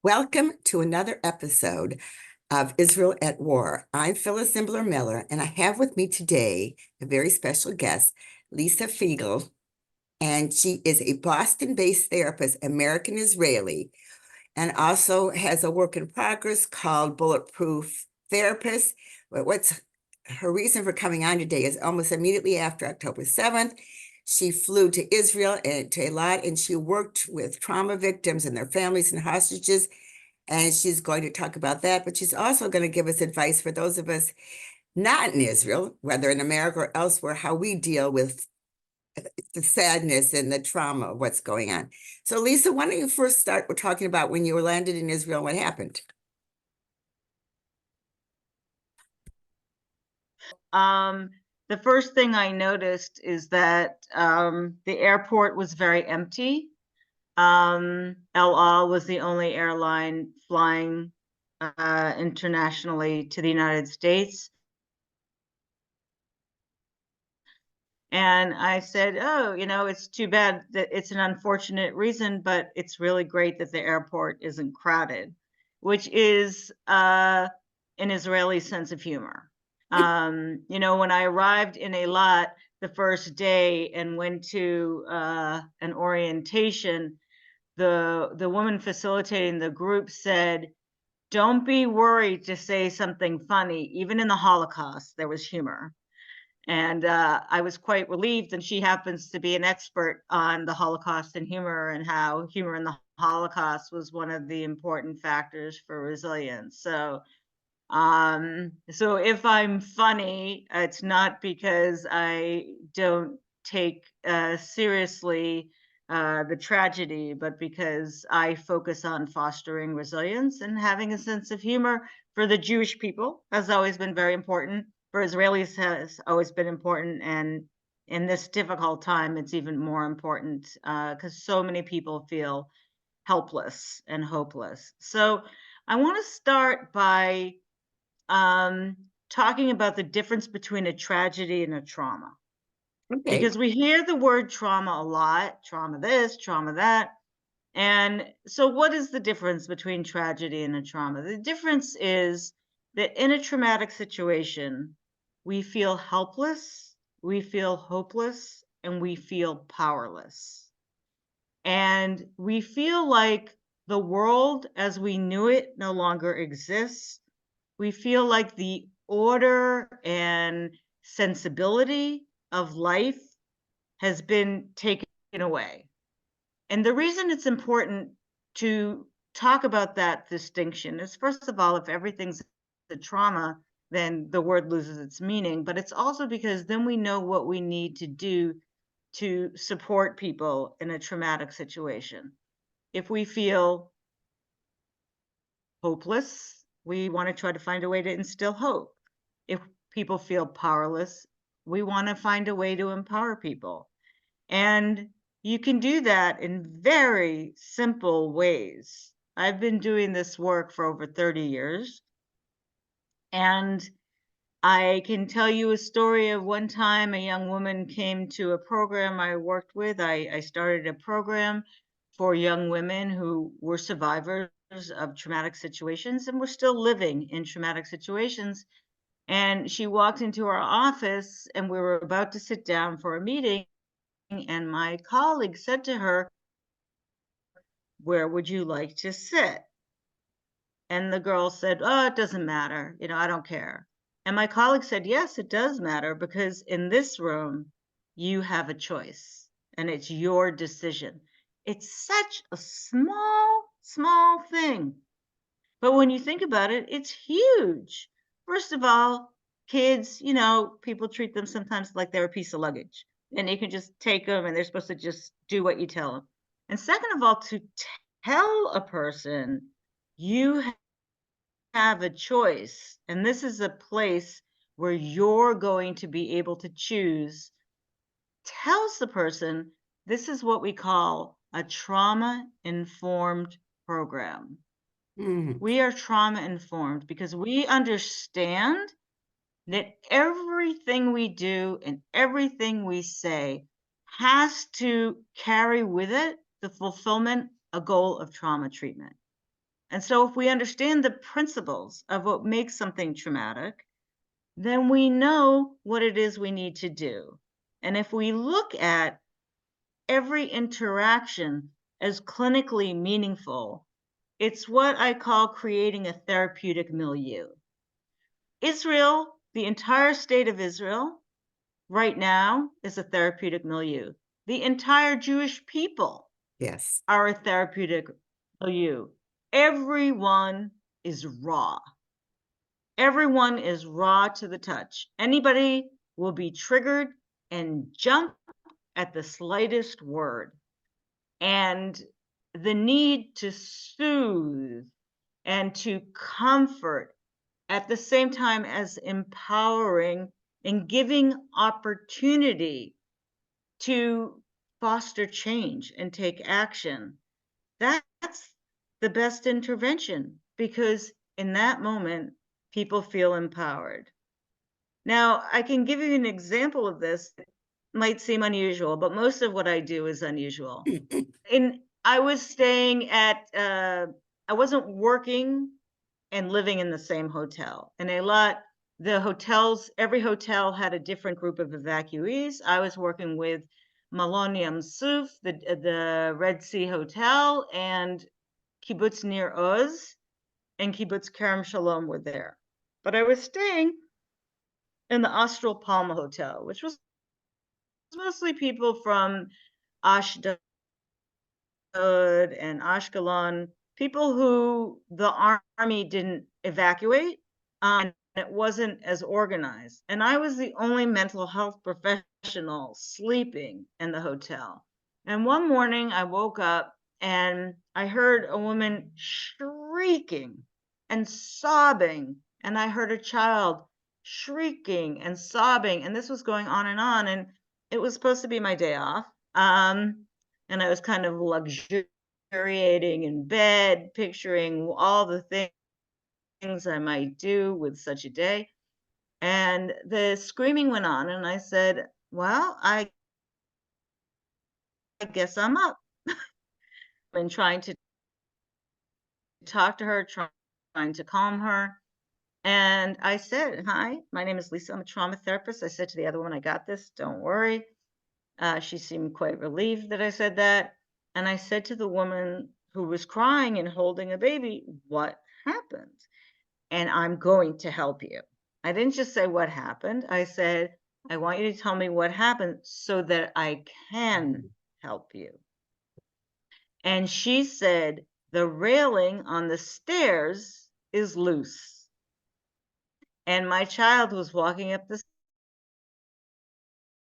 Welcome to another episode of Israel at War. I'm Phyllis Zimbler Miller, and I have with me today a very special guest, Lisa Fiegel, and she is a Boston-based therapist, American Israeli, and also has a work in progress called Bulletproof Therapist. But what's her reason for coming on today is almost immediately after October 7th, she flew to Israel and to Eilat, and she worked with trauma victims and their families and hostages. And she's going to talk about that, but she's also going to give us advice for those of us not in Israel, whether in America or elsewhere, how we deal with the sadness and the trauma of what's going on. So, Lisa, why don't you first start with talking about when you were landed in Israel, what happened? The first thing I noticed is that the airport was very empty. El Al was the only airline flying internationally to the United States. And I said, oh, it's too bad that it's an unfortunate reason, but it's really great that the airport isn't crowded, which is an Israeli sense of humor. When I arrived in Eilat the first day and went to an orientation, the woman facilitating the group said, "Don't be worried to say something funny. Even in the Holocaust, there was humor." And I was quite relieved. And she happens to be an expert on the Holocaust and humor, and how humor in the Holocaust was one of the important factors for resilience. So if I'm funny, it's not because I don't take seriously the tragedy, but because I focus on fostering resilience and having a sense of humor. For the Jewish people has always been very important. For Israelis has always been important. And in this difficult time, it's even more important because so many people feel helpless and hopeless. So I want to start by talking about the difference between a tragedy and a trauma. Okay. Because we hear the word trauma a lot, trauma this, trauma that. And so, what is the difference between tragedy and a trauma? The difference is that in a traumatic situation, we feel helpless, we feel hopeless, and we feel powerless. And we feel like the world as we knew it no longer exists. We feel like the order and sensibility of life has been taken away. And the reason it's important to talk about that distinction is, first of all, if everything's a trauma, then the word loses its meaning. But it's also because then we know what we need to do to support people in a traumatic situation. If we feel hopeless, we want to try to find a way to instill hope. If people feel powerless, we want to find a way to empower people. And you can do that in very simple ways. I've been doing this work for over 30 years. And I can tell you a story of one time a young woman came to a program I worked with. I started a program for young women who were survivors of traumatic situations and were still living in traumatic situations. And she walked into our office, and we were about to sit down for a meeting. And my colleague said to her, "Where would you like to sit?" And the girl said, "Oh, it doesn't matter. I don't care." And my colleague said, "Yes, it does matter, because in this room, you have a choice and it's your decision." It's such a small, small thing. But when you think about it, it's huge. First of all, kids, people treat them sometimes like they're a piece of luggage, and you can just take them and they're supposed to just do what you tell them. And second of all, to tell a person you have a choice, and this is a place where you're going to be able to choose, tells the person this is what we call a trauma informed program. Mhm. We are trauma informed because we understand that everything we do and everything we say has to carry with it the fulfillment, a goal of trauma treatment. And so if we understand the principles of what makes something traumatic, then we know what it is we need to do. And if we look at every interaction as clinically meaningful, it's what I call creating a therapeutic milieu. Israel, the entire state of Israel, right now is a therapeutic milieu. The entire Jewish people Yes. are a therapeutic milieu. Everyone is raw. Everyone is raw to the touch. Anybody will be triggered and jump at the slightest word. And the need to soothe and to comfort at the same time as empowering and giving opportunity to foster change and take action. That's the best intervention, because in that moment, people feel empowered. Now, I can give you an example of this. It might seem unusual, but most of what I do is unusual. I was staying at, I wasn't working and living in the same hotel. And the hotels, every hotel had a different group of evacuees. I was working with Malon Yam Suf, the Red Sea Hotel, and Kibbutz Nir Oz and Kibbutz Kerem Shalom were there. But I was staying in the Austral Palma Hotel, which was mostly people from Ashdod and Ashkelon, people who the army didn't evacuate, and it wasn't as organized. And I was the only mental health professional sleeping in the hotel. And one morning I woke up and I heard a woman shrieking and sobbing, and I heard a child shrieking and sobbing, and this was going on, and it was supposed to be my day off. And I was kind of luxuriating in bed, picturing all the things I might do with such a day. And the screaming went on, and I said, well, I guess I'm up. Been trying to talk to her, trying to calm her. And I said, hi, my name is Lisa. I'm a trauma therapist. I said to the other woman, I got this. Don't worry. She seemed quite relieved that I said that. And I said to the woman who was crying and holding a baby, what happened? And I'm going to help you. I didn't just say what happened. I said, I want you to tell me what happened so that I can help you. And she said, the railing on the stairs is loose. And my child was walking up the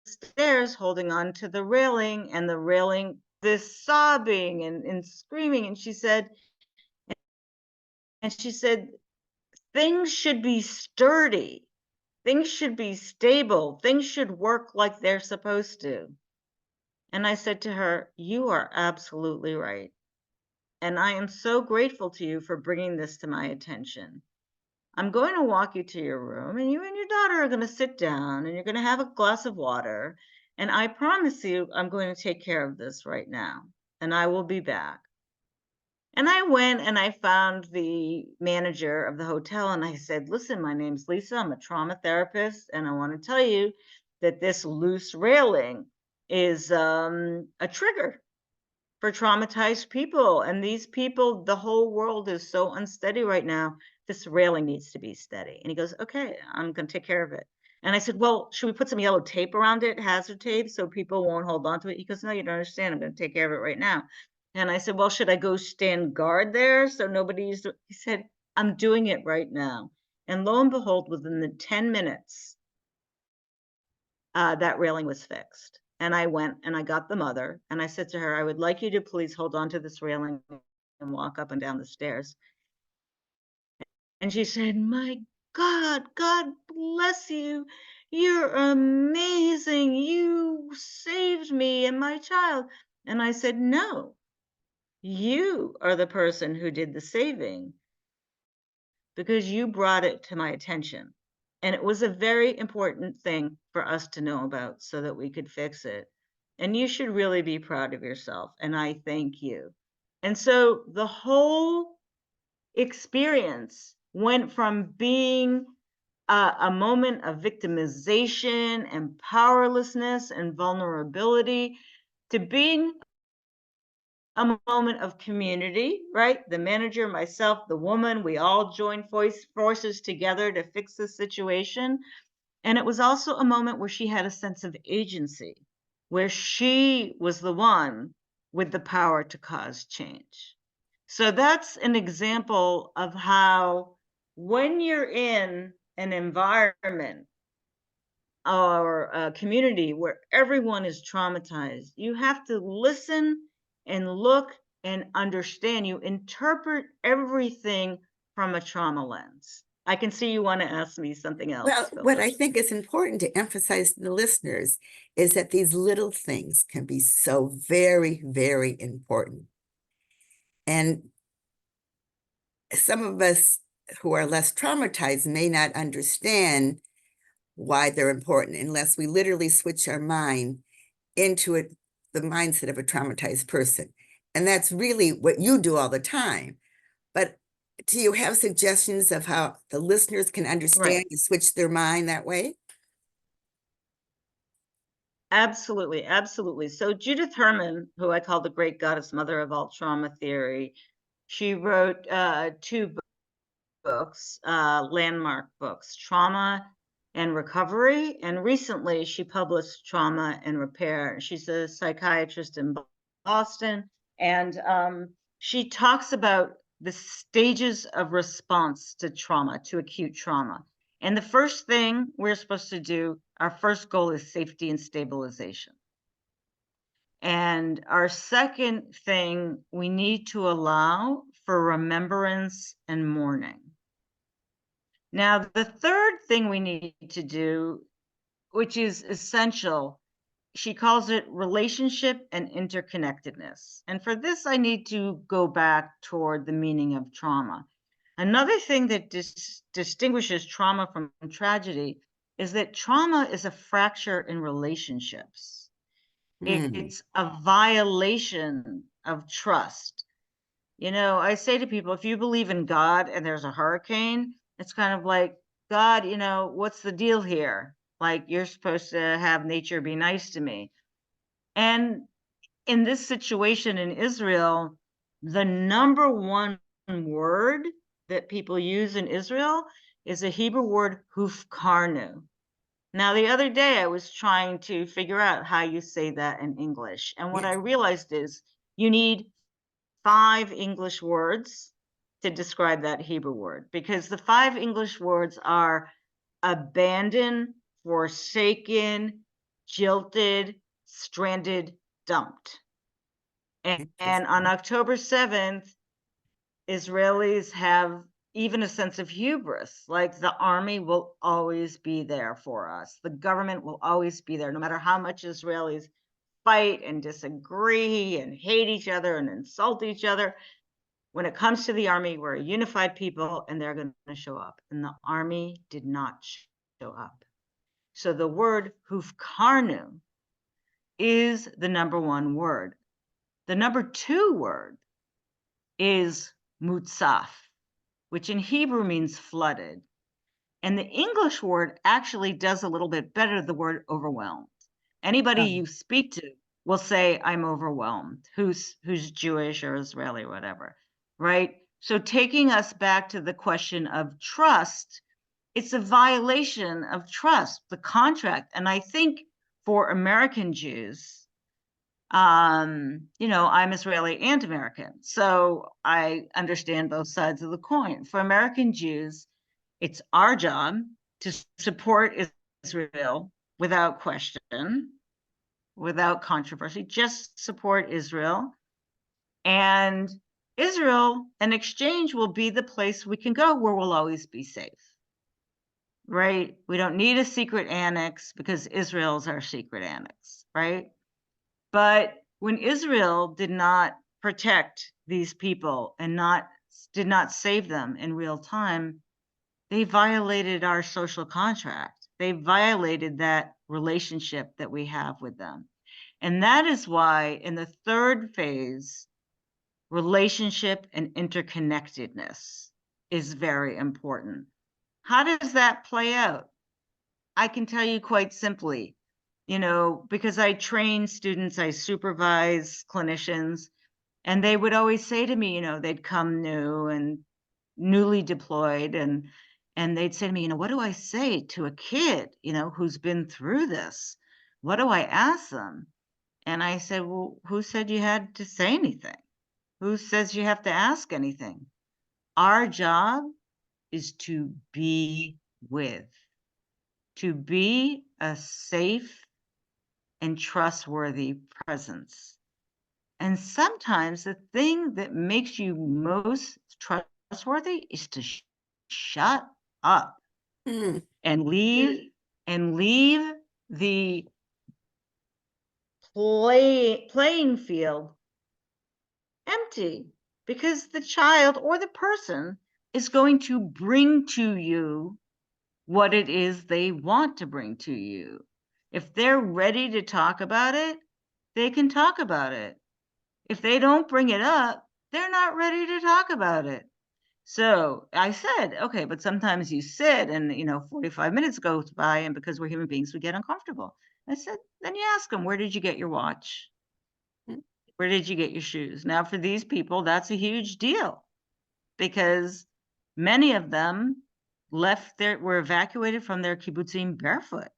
stairs holding on to the railing, and the railing, this sobbing and screaming. And she said, things should be sturdy. Things should be stable. Things should work like they're supposed to. And I said to her, you are absolutely right. And I am so grateful to you for bringing this to my attention. I'm going to walk you to your room, and you and your daughter are going to sit down, and you're going to have a glass of water. And I promise you, I'm going to take care of this right now, and I will be back. And I went and I found the manager of the hotel, and I said, listen, my name's Lisa. I'm a trauma therapist, and I want to tell you that this loose railing is a trigger for traumatized people. And these people, the whole world is so unsteady right now. This railing needs to be steady. And he goes, okay, I'm going to take care of it. And I said, well, should we put some yellow tape around it, hazard tape, so people won't hold on to it? He goes, no, you don't understand. I'm going to take care of it right now. And I said, well, should I go stand guard there so nobody's? He said, I'm doing it right now. And lo and behold, within the 10 minutes, that railing was fixed. And I went and I got the mother, and I said to her, I would like you to please hold on to this railing and walk up and down the stairs. And she said, my God, God bless you. You're amazing. You saved me and my child. And I said, no, you are the person who did the saving, because you brought it to my attention. And it was a very important thing for us to know about so that we could fix it. And you should really be proud of yourself. And I thank you. And so the whole experience went from being a moment of victimization and powerlessness and vulnerability to being a moment of community, right? The manager, myself, the woman, we all joined forces together to fix the situation. And it was also a moment where she had a sense of agency, where she was the one with the power to cause change. So that's an example of how, when you're in an environment or a community where everyone is traumatized, you have to listen and look and understand. You interpret everything from a trauma lens. I can see you want to ask me something Well, else, what I Phyllis. think is important to emphasize to the listeners is that these little things can be so very, very important. And some of us who are less traumatized may not understand why they're important unless we literally switch our mind into the mindset of a traumatized person. And that's really what you do all the time. But do you have suggestions of how the listeners can understand Right. and switch their mind that way? Absolutely. Absolutely. So Judith Herman, who I call the great goddess mother of all trauma theory, she wrote two books, landmark books, Trauma and Recovery. And recently she published Trauma and Repair. She's a psychiatrist in Boston. And she talks about the stages of response to trauma, to acute trauma. And the first thing we're supposed to do, our first goal is safety and stabilization. And our second thing, we need to allow for remembrance and mourning. Now, the third thing we need to do, which is essential, she calls it relationship and interconnectedness. And for this, I need to go back toward the meaning of trauma. Another thing that distinguishes trauma from tragedy is that trauma is a fracture in relationships. Hmm. It's a violation of trust. You know, I say to people, if you believe in God and there's a hurricane, it's kind of like, God, you know, what's the deal here? Like, you're supposed to have nature be nice to me. And in this situation in Israel, the number one word that people use in Israel is a Hebrew word, hufkarnu. Now, the other day I was trying to figure out how you say that in English. And what I Yes. realized is you need 5 English words to describe that Hebrew word, because the 5 English words are abandoned, forsaken, jilted, stranded, dumped. And on Interesting. October 7th, Israelis have even a sense of hubris, like the army will always be there for us. The government will always be there, no matter how much Israelis fight and disagree and hate each other and insult each other. When it comes to the army, we're a unified people and they're going to show up. And the army did not show up. So the word hufkarnu is the number one word. The number 2 word is mutsaf, which in Hebrew means flooded. And the English word actually does a little bit better, the word overwhelmed. Anybody Oh, you speak to will say, I'm overwhelmed, who's Jewish or Israeli or whatever, right? So taking us back to the question of trust, it's a violation of trust, the contract. And I think for American Jews, you know, I'm Israeli and American, so I understand both sides of the coin. For American Jews, it's our job to support Israel without question, without controversy, just support Israel. And Israel, in exchange, will be the place we can go where we'll always be safe, right? We don't need a secret annex because Israel's our secret annex, right? But when Israel did not protect these people and did not save them in real time, they violated our social contract. They violated that relationship that we have with them. And that is why in the third phase, relationship and interconnectedness is very important. How does that play out? I can tell you quite simply, because I train students, I supervise clinicians, and they would always say to me, they'd come new and newly deployed, and they'd say to me, what do I say to a kid, who's been through this? What do I ask them? And I said, well, who said you had to say anything? Who says you have to ask anything? Our job is to be with, to be a safe and trustworthy presence. And sometimes the thing that makes you most trustworthy is to shut up and leave the playing field empty, because the child or the person is going to bring to you what it is they want to bring to you. If they're ready to talk about it, they can talk about it. If they don't bring it up, they're not ready to talk about it. So I said, okay, but sometimes you sit and, 45 minutes goes by, and because we're human beings, we get uncomfortable. I said, then you ask them, where did you get your watch? Where did you get your shoes? Now, for these people, that's a huge deal, because many of them were evacuated from their kibbutzim barefoot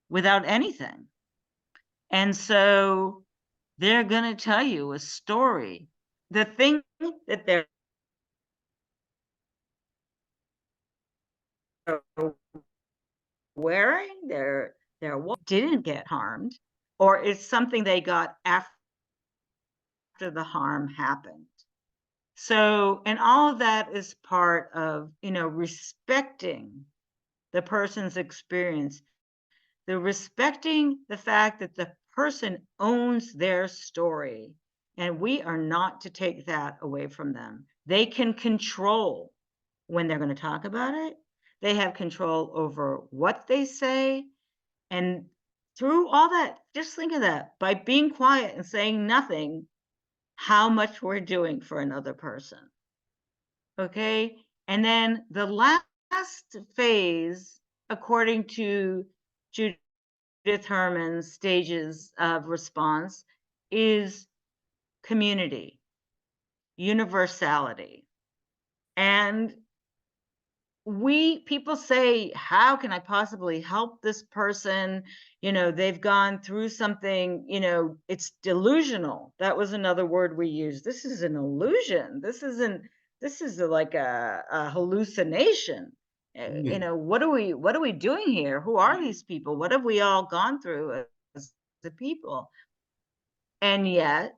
without anything. And so they're going to tell you a story. The thing that they're wearing, their didn't get harmed, or it's something they got after the harm happened. So, and all of that is part of, respecting the person's experience, respecting the fact that the person owns their story, and we are not to take that away from them. They can control when they're going to talk about it. They have control over what they say. And through all that, just think of that, by being quiet and saying nothing, how much we're doing for another person. Okay. And then the last phase, according to Judith Herman's stages of response, is community, universality. And people say, how can I possibly help this person? They've gone through something, it's delusional. That was another word we used. This is an illusion. This is like a hallucination. What are we doing here? Who are these people? What have we all gone through as the people? And yet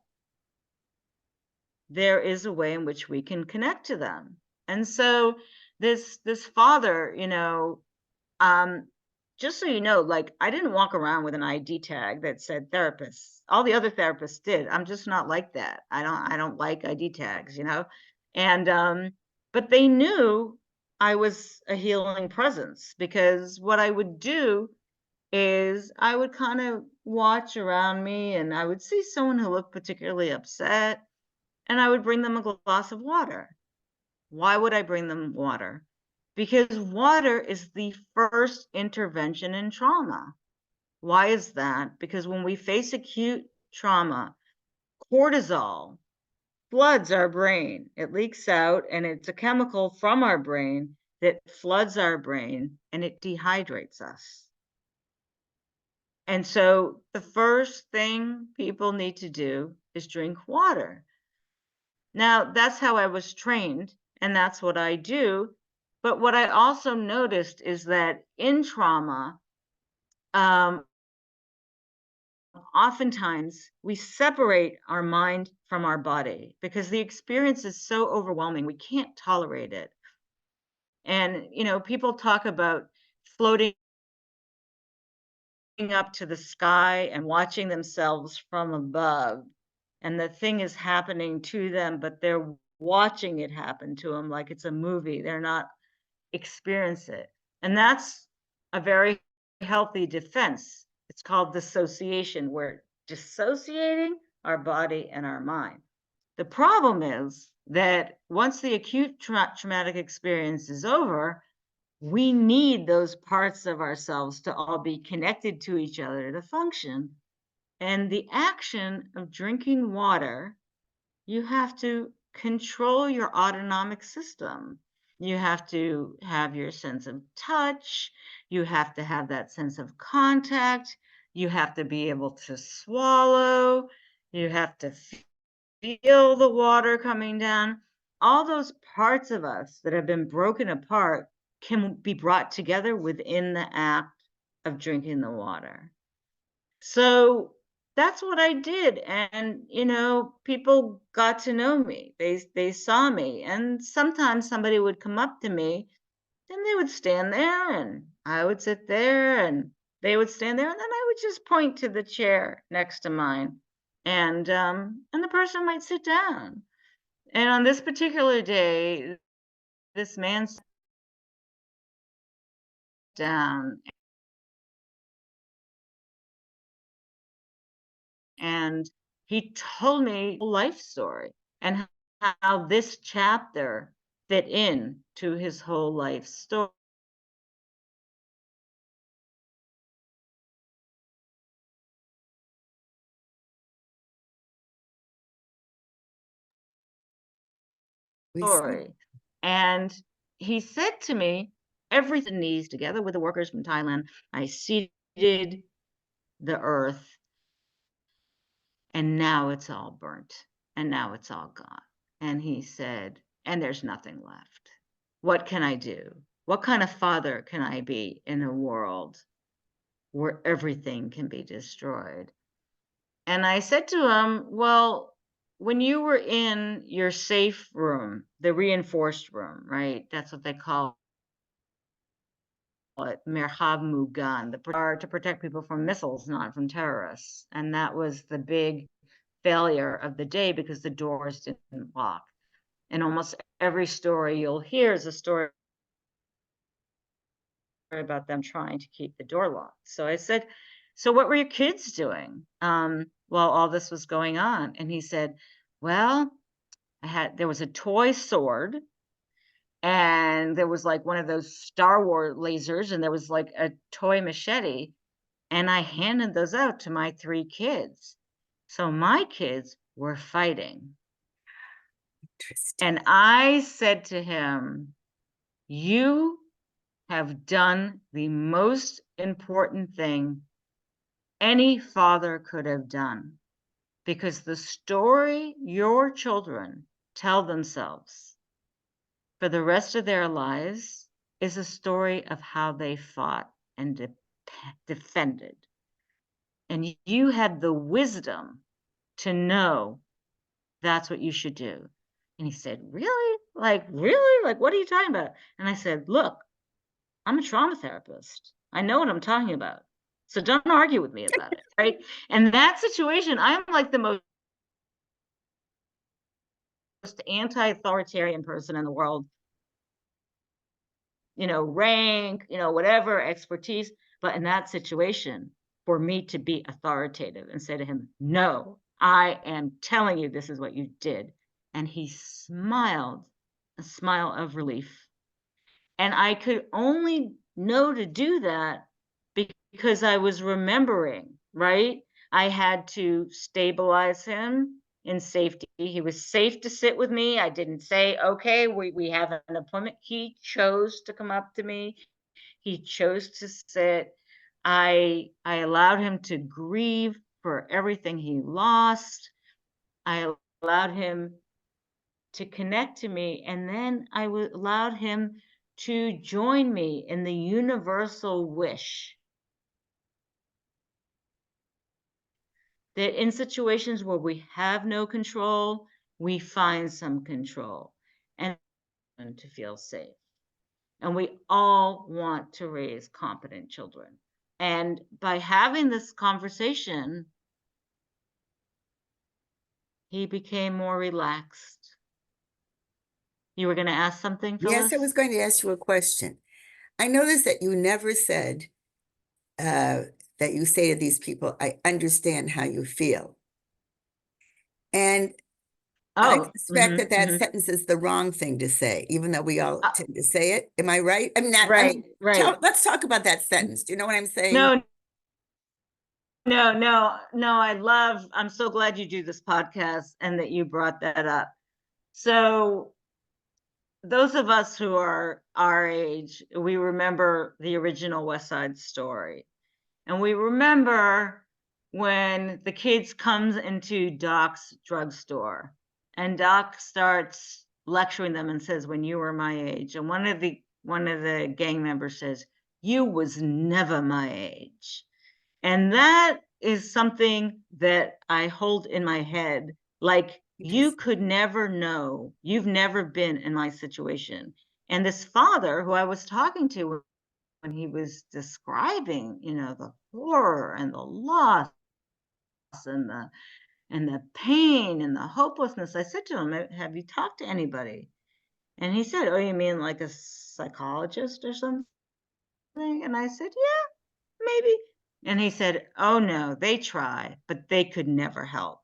there is a way in which we can connect to them. And so this father, just so you know, like, I didn't walk around with an ID tag that said therapist. All the other therapists did. I'm just not like that. I don't like ID tags, And but they knew I was a healing presence, because what I would do is I would kind of watch around me, and I would see someone who looked particularly upset, and I would bring them a glass of water. Why would I bring them water? Because water is the first intervention in trauma. Why is that? Because when we face acute trauma, cortisol floods our brain. It leaks out, and it's a chemical from our brain that floods our brain, and it dehydrates us. And so the first thing people need to do is drink water. Now, that's how I was trained, and that's what I do. But what I also noticed is that in trauma, oftentimes we separate our mind from our body, because the experience is so overwhelming, we can't tolerate it. And, people talk about floating up to the sky and watching themselves from above, and the thing is happening to them, but they're watching it happen to them like it's a movie. They're not experience it. And that's a very healthy defense. It's called dissociation. We're dissociating our body and our mind. The problem is that once the acute traumatic experience is over, we need those parts of ourselves to all be connected to each other to function. And the action of drinking water, you have to control your autonomic system. You have to have your sense of touch. You have to have that sense of contact. You have to be able to swallow. You have to feel the water coming down. All those parts of us that have been broken apart can be brought together within the act of drinking the water. So that's what I did. And, people got to know me. They saw me. And sometimes somebody would come up to me and they would stand there and I would sit there and they would stand there and then I would just point to the chair next to mine and the person might sit down. And on this particular day, this man sat down and he told me a life story and how this chapter fit in to his whole life story. We see. And he said to me, everything knees together with the workers from Thailand, I seeded the earth and now it's all burnt and now it's all gone. And he said, and there's nothing left. What can I do? What kind of father can I be in a world where everything can be destroyed? And I said to him, well, when you were in your safe room, the reinforced room, right? That's what they call it, Merhab Mugan, to protect people from missiles, not from terrorists. And that was the big failure of the day because the doors didn't lock. And almost every story you'll hear is a story about them trying to keep the door locked. So I said, so what were your kids doing while all this was going on? And he said, well, there was a toy sword and there was like one of those Star Wars lasers and there was like a toy machete. And I handed those out to my 3 kids. So my kids were fighting. Interesting. And I said to him, you have done the most important thing any father could have done, because the story your children tell themselves for the rest of their lives is a story of how they fought and defended. And you had the wisdom to know that's what you should do. And he said, really? Really? Like, what are you talking about? And I said, look, I'm a trauma therapist. I know what I'm talking about. So don't argue with me about it, right? And that situation, I'm like the most anti-authoritarian person in the world, rank, whatever, expertise. But in that situation, for me to be authoritative and say to him, no, I am telling you this is what you did. And he smiled, a smile of relief. And I could only know to do that because I was remembering, right? I had to stabilize him in safety. He was safe to sit with me. I didn't say, okay, we have an appointment. He chose to come up to me. He chose to sit. I allowed him to grieve for everything he lost. I allowed him to connect to me. And then I allowed him to join me in the universal wish that in situations where we have no control, we find some control and to feel safe. And we all want to raise competent children. And by having this conversation, he became more relaxed. You were going to ask something, Yes, I Phyllis? was going to ask you a question. I noticed that you never said that you say to these people, I understand how you feel. And I Oh, suspect that that sentence is the wrong thing to say, even though we all uh, tend to say it. Am I right? I'm not, I right, mean, right. let's talk about that sentence. Do you know what I'm saying? No, no, I'm so glad you do this podcast and that you brought that up. So those of us who are our age, we remember the original West Side Story. And we remember when the kids comes into Doc's drugstore and Doc starts lecturing them and says, when you were my age. And one of the gang members says, you was never my age. And that is something that I hold in my head. Like, you Interesting. could never know. You've never been in my situation. And this father who I was talking to when he was describing, the horror and the loss and the pain and the hopelessness, I said to him, have you talked to anybody? And he said, oh, you mean like a psychologist or something? And I said, yeah, maybe. And he said, oh no, they try, but they could never help.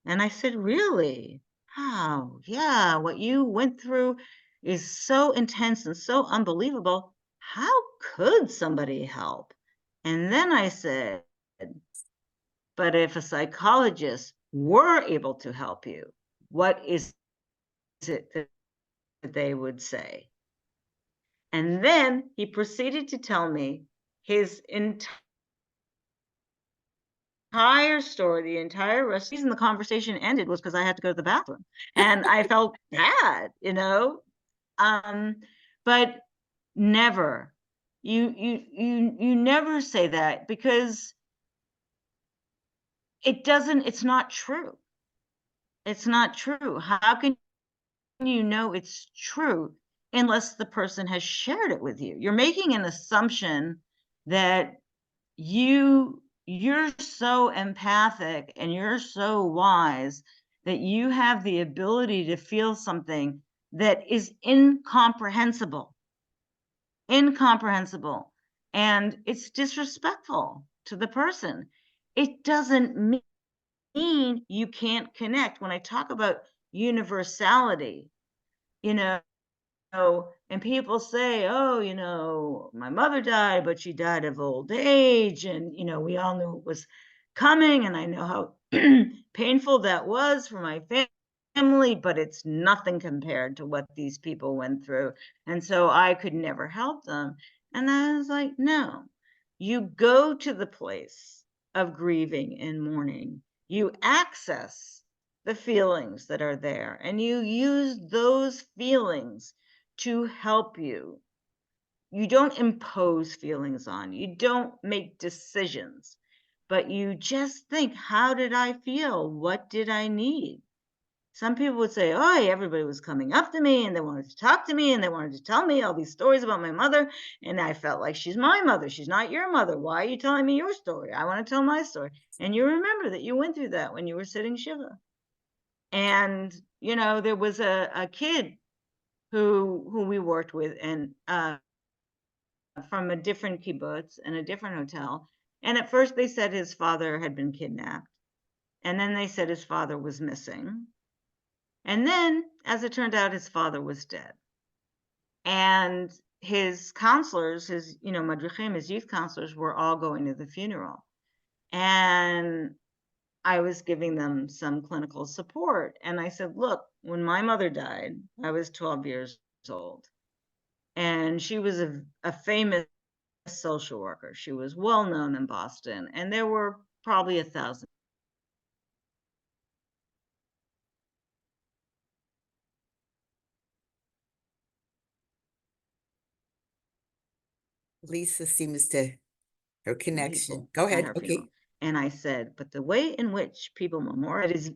And I said, really? How? Yeah, what you went through is so intense and so unbelievable. How could somebody help? And then I said, but if a psychologist were able to help you, what is it that they would say? And then he proceeded to tell me his entire story, the entire rest. The reason the conversation ended was because I had to go to the bathroom, and I felt bad. But never, you never say that, because it's not true. It's not true. How can you know it's true unless the person has shared it with you? You're making an assumption that you're so empathic and you're so wise that you have the ability to feel something that is incomprehensible, and it's disrespectful to the person. It doesn't mean you can't connect. When I talk about universality, you know and people say, oh, my mother died, but she died of old age, and we all knew it was coming, and I know how painful that was for my family, but it's nothing compared to what these people went through, and so I could never help them. And I was like, no, you go to the place of grieving and mourning, you access the feelings that are there, and you use those feelings to help you. You don't impose feelings on, you don't make decisions, but you just think, how did I feel? What did I need? Some people would say, oh, everybody was coming up to me and they wanted to talk to me and they wanted to tell me all these stories about my mother. And I felt like, she's my mother. She's not your mother. Why are you telling me your story? I want to tell my story. And you remember that you went through that when you were sitting Shiva. And, there was a kid who we worked with, and from a different kibbutz and a different hotel. And at first they said his father had been kidnapped. And then they said his father was missing. And then, as it turned out, his father was dead. And his counselors, his, madrichim, his youth counselors, were all going to the funeral. And I was giving them some clinical support. And I said, look, when my mother died, I was 12 years old. And she was a famous social worker. She was well known in Boston. And there were probably 1,000 Lisa seems to, her connection. people Go at ahead. her Okay. funeral. And I said, but the way in which people memorialize,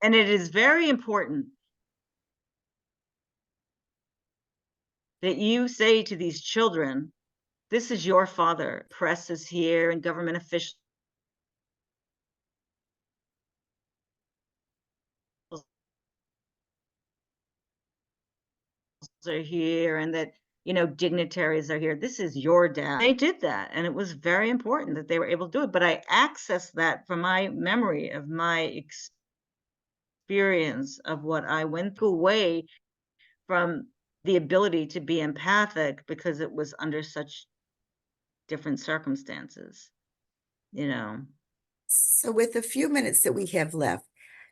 and it is very important that you say to these children, this is your father. Press is here and government officials are here, and that, dignitaries are here. This is your dad. They did that. And it was very important that they were able to do it. But I accessed that from my memory of my experience of what I went away from the ability to be empathic because it was under such different circumstances, you know. So with the few minutes that we have left,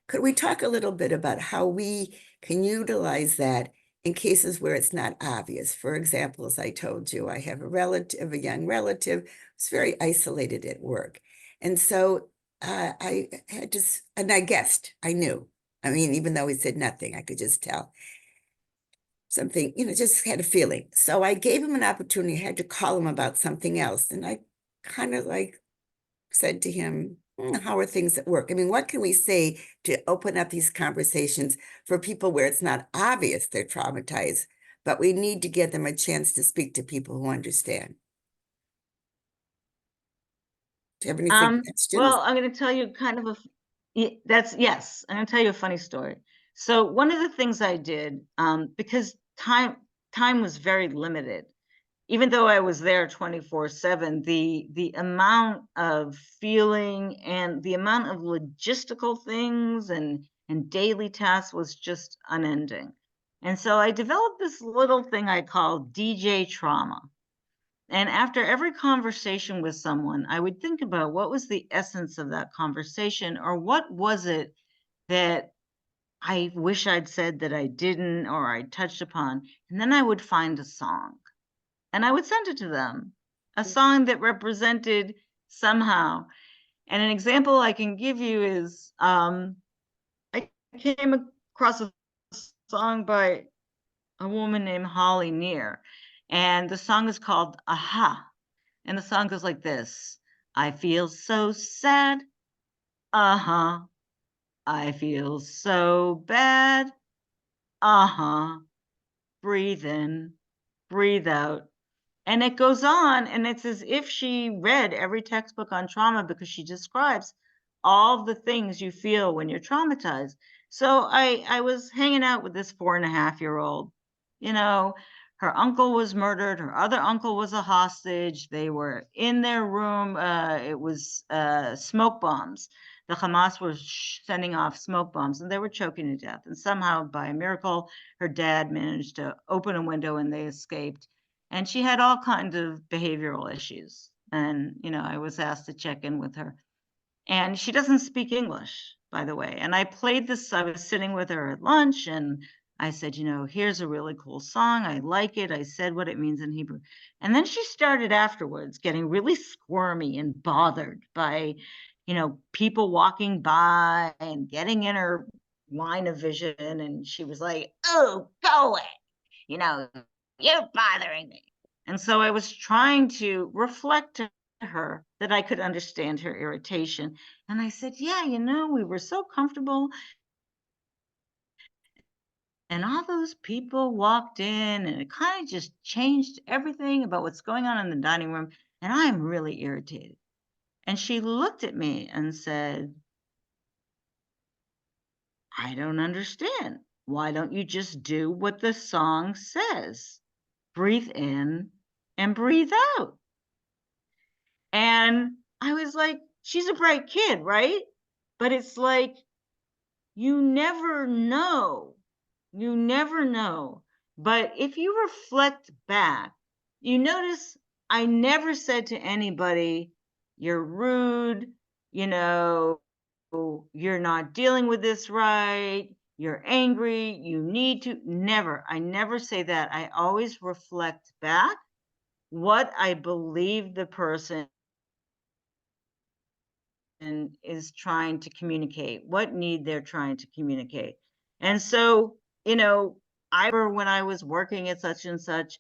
could we talk a little bit about how we can utilize that in cases where it's not obvious? For example, as I told you, I have a relative, a young relative, who's very isolated at work. And so I had to, and I guessed, I knew. I mean, even though he said nothing, I could just tell something, just had a feeling. So I gave him an opportunity. I had to call him about something else. And I kind of like said to him, how are things at work? I mean, what can we say to open up these conversations for people where it's not obvious they're traumatized, but we need to give them a chance to speak to people who understand? Do you have any suggestions? Well, I'm going to tell you kind of yes, I'm going to tell you a funny story. So one of the things I did, because time was very limited, even though I was there 24/7, the amount of feeling and the amount of logistical things and daily tasks was just unending. And so I developed this little thing I call DJ trauma. And after every conversation with someone, I would think about what was the essence of that conversation, or what was it that I wish I'd said that I didn't, or I touched upon. And then I would find a song and I would send it to them, a song that represented somehow. And an example I can give you is I came across a song by a woman named Holly Near, and the song is called Aha. And the song goes like this: I feel so sad. Uh huh. I feel so bad. Uh huh. Breathe in, breathe out. And it goes on, and it's as if she read every textbook on trauma, because she describes all the things you feel when you're traumatized. So I was hanging out with this 4.5-year-old. You know, her uncle was murdered. Her other uncle was a hostage. They were in their room. It was smoke bombs. The Hamas was sending off smoke bombs, and they were choking to death. And somehow, by a miracle, her dad managed to open a window and they escaped. And she had all kinds of behavioral issues. And, I was asked to check in with her. And she doesn't speak English, by the way. And I played this, I was sitting with her at lunch, and I said, here's a really cool song. I like it. I said what it means in Hebrew. And then she started afterwards getting really squirmy and bothered by, people walking by and getting in her line of vision. And she was like, oh, go away. You're bothering me. And so I was trying to reflect to her that I could understand her irritation. And I said, yeah, we were so comfortable. And all those people walked in, and it kind of just changed everything about what's going on in the dining room. And I'm really irritated. And she looked at me and said, I don't understand. Why don't you just do what the song says? Breathe in and breathe out. And I was like, she's a bright kid, right? But it's like, you never know. You never know. But if you reflect back, you notice I never said to anybody, you're rude, you're not dealing with this right, you're angry, you need to. Never. I never say that. I always reflect back what I believe the person is trying to communicate, what need they're trying to communicate. And so, I remember when I was working at such and such,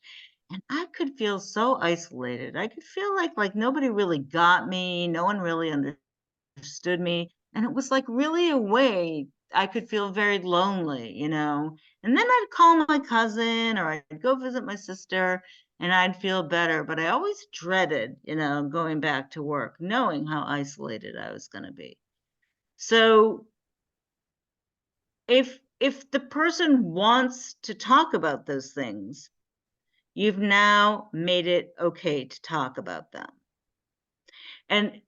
and I could feel so isolated. I could feel like nobody really got me, no one really understood me. And it was like really a way I could feel very lonely. And then I'd call my cousin, or I'd go visit my sister, and I'd feel better. But I always dreaded, going back to work, knowing how isolated I was going to be. So if the person wants to talk about those things, you've now made it okay to talk about them. And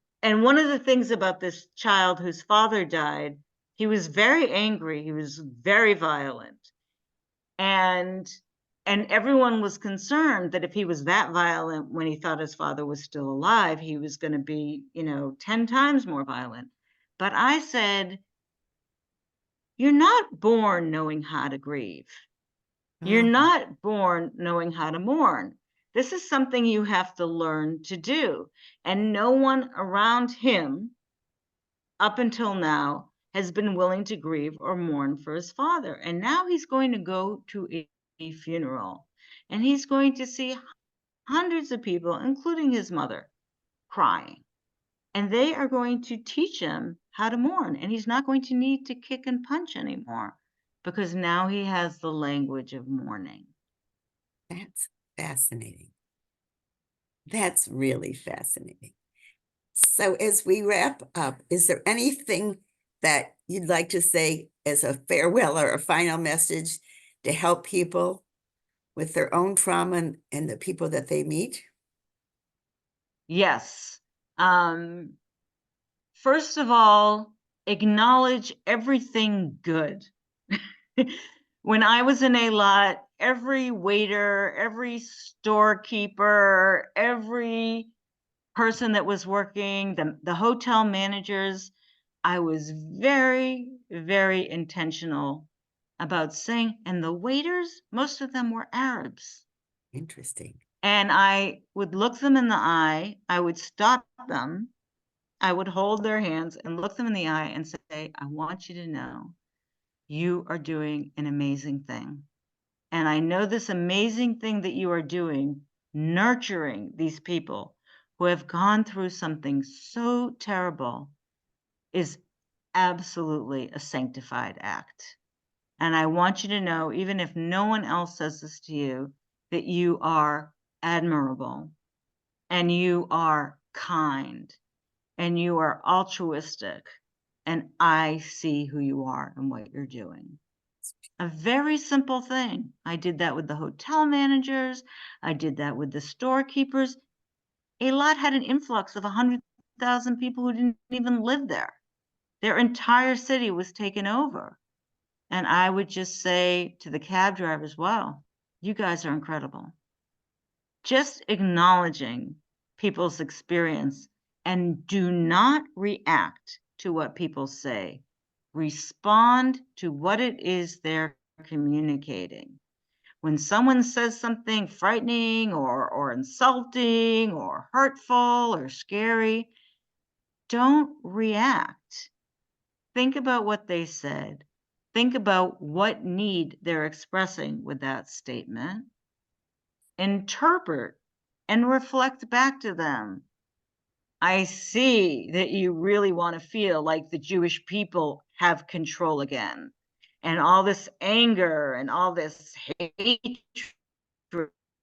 one of the things about this child whose father died He was very angry. He was very violent. And everyone was concerned that if he was that violent when he thought his father was still alive, he was going to be, 10 times more violent. But I said, you're not born knowing how to grieve. You're not born knowing how to mourn. This is something you have to learn to do. And no one around him up until now has been willing to grieve or mourn for his father. And now he's going to go to a funeral, and he's going to see hundreds of people, including his mother, crying. And they are going to teach him how to mourn. And he's not going to need to kick and punch anymore, because now he has the language of mourning. That's fascinating. That's really fascinating. So as we wrap up, is there anything that you'd like to say as a farewell or a final message to help people with their own trauma and the people that they meet? Yes. First of all, acknowledge everything good. When I was in a lot, every waiter, every storekeeper, every person that was working, the hotel managers, I was very, very intentional about saying, and the waiters, most of them were Arabs. Interesting. And I would look them in the eye, I would stop them, I would hold their hands and look them in the eye and say, I want you to know you are doing an amazing thing. And I know this amazing thing that you are doing, nurturing these people who have gone through something so terrible, is absolutely a sanctified act. And I want you to know, even if no one else says this to you, that you are admirable, and you are kind, and you are altruistic, and I see who you are and what you're doing. A very simple thing. I did that with the hotel managers. I did that with the storekeepers. Eilat had an influx of 100,000 people who didn't even live there. Their entire city was taken over. And I would just say to the cab drivers, wow, you guys are incredible. Just acknowledging people's experience, and do not react to what people say. Respond to what it is they're communicating. When someone says something frightening or insulting or hurtful or scary, don't react. Think about what they said. Think about what need they're expressing with that statement. Interpret and reflect back to them. I see that you really want to feel like the Jewish people have control again. And all this anger and all this hatred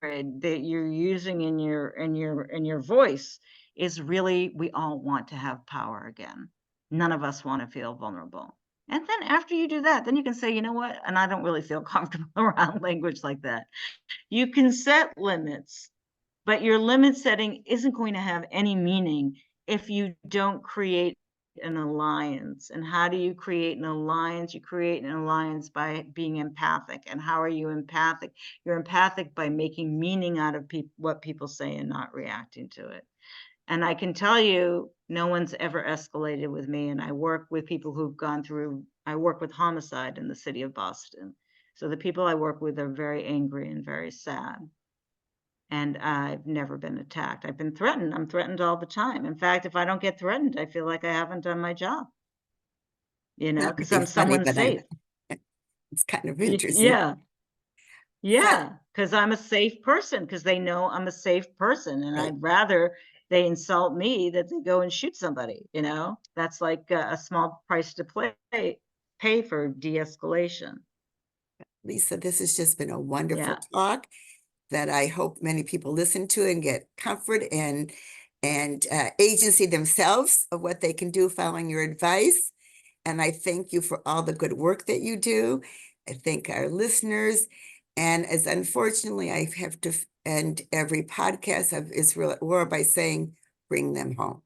that you're using in your voice is really, we all want to have power again. None of us want to feel vulnerable. And then after you do that, then you can say, you know what? And I don't really feel comfortable around language like that. You can set limits, but your limit setting isn't going to have any meaning if you don't create an alliance. And how do you create an alliance? You create an alliance by being empathic. And how are you empathic? You're empathic by making meaning out of what people say and not reacting to it. And I can tell you, no one's ever escalated with me. And I work with people who've gone through, I work with homicide in the city of Boston. So the people I work with are very angry and very sad. And I've never been attacked. I've been threatened. I'm threatened all the time. In fact, if I don't get threatened, I feel like I haven't done my job, That might because be I'm funny, someone but safe. it's kind of interesting. Yeah. So, Yeah. Because I'm a safe person, because they know I'm a safe person. And right. I'd rather they insult me than they go and shoot somebody. That's like a small price to pay for de-escalation. Lisa, this has just been a wonderful Yeah. talk that I hope many people listen to and get comfort and agency themselves of what they can do following your advice. And I thank you for all the good work that you do. I thank our listeners. And as unfortunately, I have to end every podcast of Israel at War by saying, bring them home.